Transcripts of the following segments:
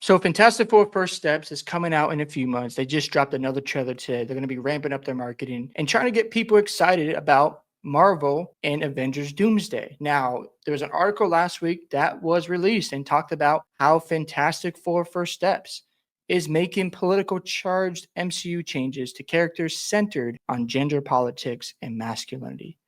So Fantastic Four First Steps is coming out in a few months. They just dropped another trailer today. They're going to be ramping up their marketing and trying to get people excited about Marvel and Avengers Doomsday. Now, there was an article last week that was released and talked about how Fantastic Four First Steps is making political charged MCU changes to characters centered on gender politics and masculinity.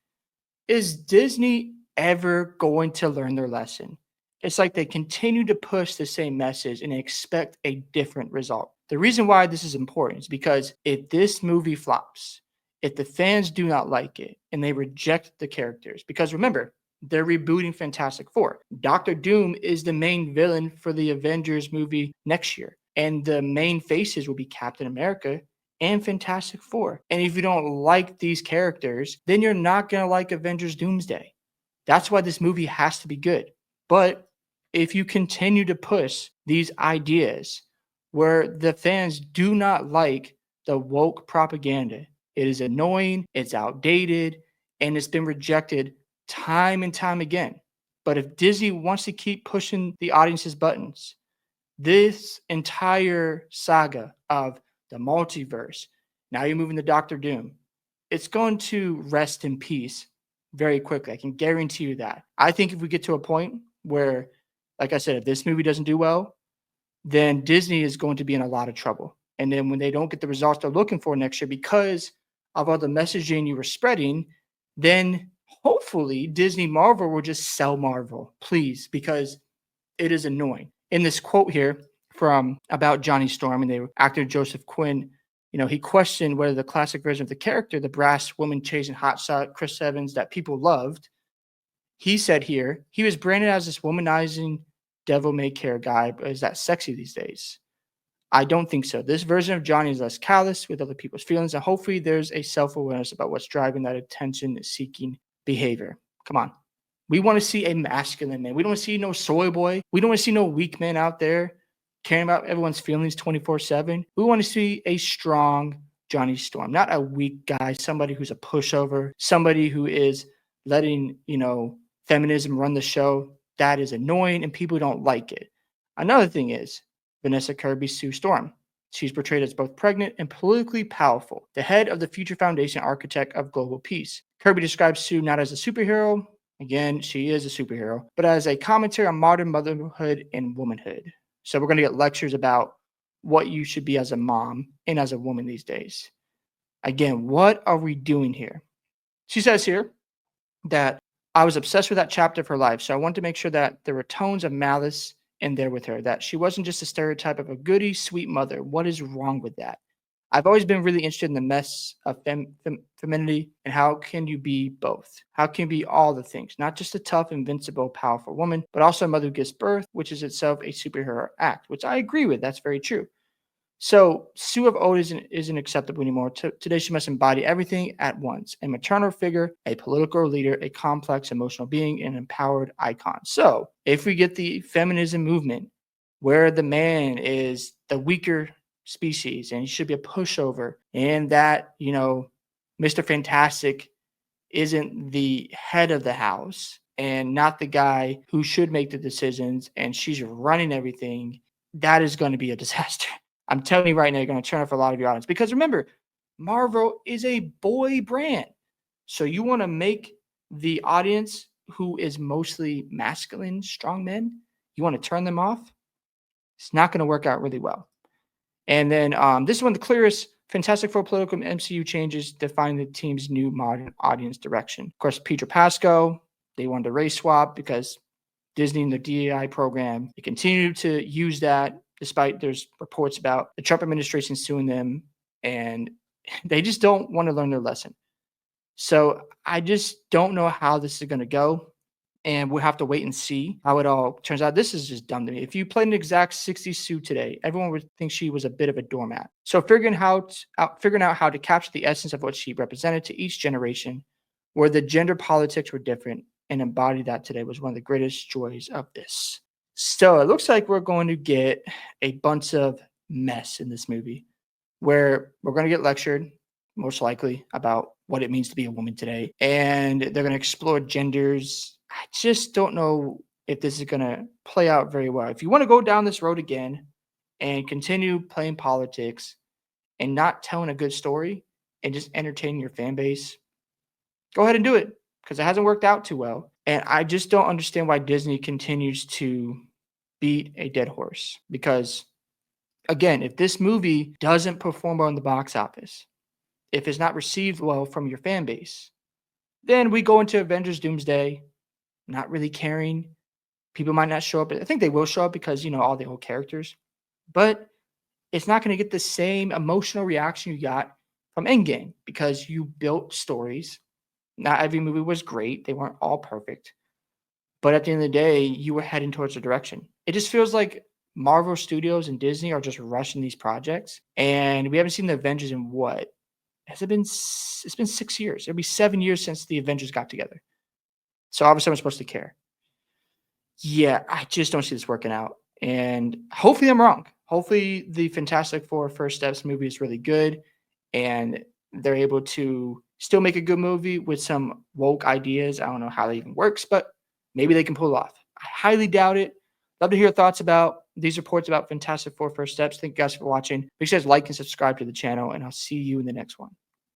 Is Disney ever going to learn their lesson? It's like they continue to push the same message and expect a different result. The reason why this is important is because if this movie flops, if the fans do not like it and they reject the characters, because remember, they're rebooting Fantastic Four. Doctor Doom is the main villain for the Avengers movie next year, and the main faces will be Captain America and Fantastic Four. And if you don't like these characters, then you're not going to like Avengers Doomsday. That's why this movie has to be good. But if you continue to push these ideas where the fans do not like the woke propaganda, it is annoying, it's outdated, and it's been rejected time and time again. But if Disney wants to keep pushing the audience's buttons, this entire saga of the multiverse, now you're moving to Doctor Doom, it's going to rest in peace very quickly. I can guarantee you that. I think if we get to a point where, like I said, if this movie doesn't do well, then Disney is going to be in a lot of trouble. And then when they don't get the results they're looking for next year because of all the messaging you were spreading, then hopefully Disney Marvel will just sell Marvel, please, because it is annoying. In this quote here from about Johnny Storm and the actor Joseph Quinn, he questioned whether the classic version of the character, the brass woman chasing hotshot Chris Evans that people loved, he said here, he was branded as this womanizing devil may care guy, but is that sexy these days? I don't think so. This version of Johnny is less callous with other people's feelings, and hopefully there's a self-awareness about what's driving that attention-seeking behavior. Come on. We want to see a masculine man. We don't want to see no soy boy. We don't want to see no weak man out there caring about everyone's feelings 24/7. We want to see a strong Johnny Storm, not a weak guy, somebody who's a pushover, somebody who is letting, feminism run the show. That is annoying and people don't like it. Another thing is Vanessa Kirby's Sue Storm. She's portrayed as both pregnant and politically powerful, the head of the Future Foundation architect of global peace. Kirby describes Sue not as a superhero, again, she is a superhero, but as a commentary on modern motherhood and womanhood. So we're going to get lectures about what you should be as a mom and as a woman these days. Again, what are we doing here? She says here that I was obsessed with that chapter of her life, so I wanted to make sure that there were tones of malice in there with her, that she wasn't just a stereotype of a goody, sweet mother. What is wrong with that? I've always been really interested in the mess of femininity and how can you be both? How can you be all the things? Not just a tough, invincible, powerful woman, but also a mother who gives birth, which is itself a superhero act, which I agree with. That's very true. So Sue of old isn't acceptable anymore. Today she must embody everything at once: a maternal figure, a political leader, a complex emotional being, an empowered icon. So if we get the feminism movement where the man is the weaker species and he should be a pushover, and that, Mr. Fantastic isn't the head of the house and not the guy who should make the decisions and she's running everything, that is going to be a disaster. I'm telling you right now, you're going to turn off a lot of your audience. Because remember, Marvel is a boy brand. So you want to make the audience who is mostly masculine, strong men, you want to turn them off? It's not going to work out really well. And then this is one of the clearest Fantastic Four political MCU changes define the team's new modern audience direction. Of course, Pedro Pascal, they wanted to race swap because Disney and the DEI program, they continue to use that despite there's reports about the Trump administration suing them, and they just don't want to learn their lesson. So I just don't know how this is going to go, and we'll have to wait and see how it all turns out. This is just dumb to me. If you played an exact 60s Sue today, everyone would think she was a bit of a doormat. So figuring out how to capture the essence of what she represented to each generation, where the gender politics were different, and embody that today was one of the greatest joys of this. So it looks like we're going to get a bunch of mess in this movie where we're going to get lectured, most likely, about what it means to be a woman today. And they're going to explore genders. I just don't know if this is going to play out very well. If you want to go down this road again, and continue playing politics and not telling a good story and just entertaining your fan base, go ahead and do it because it hasn't worked out too well. And I just don't understand why Disney continues to beat a dead horse. Because again, if this movie doesn't perform well in the box office, if it's not received well from your fan base, then we go into Avengers Doomsday not really caring. People might not show up. I think they will show up because, all the old characters, but it's not going to get the same emotional reaction you got from Endgame because you built stories. Not every movie was great. They weren't all perfect. But at the end of the day, you were heading towards a direction. It just feels like Marvel Studios and Disney are just rushing these projects. And we haven't seen the Avengers in what? Has it been? It's been 6 years. It'll be 7 years since the Avengers got together. So all of a sudden, we're supposed to care. Yeah, I just don't see this working out. And hopefully, I'm wrong. Hopefully, the Fantastic Four First Steps movie is really good and they're able to still make a good movie with some woke ideas. I don't know how that even works, but maybe they can pull it off. I highly doubt it. Love to hear your thoughts about these reports about Fantastic Four First Steps. Thank you guys for watching. Make sure to like and subscribe to the channel, and I'll see you in the next one.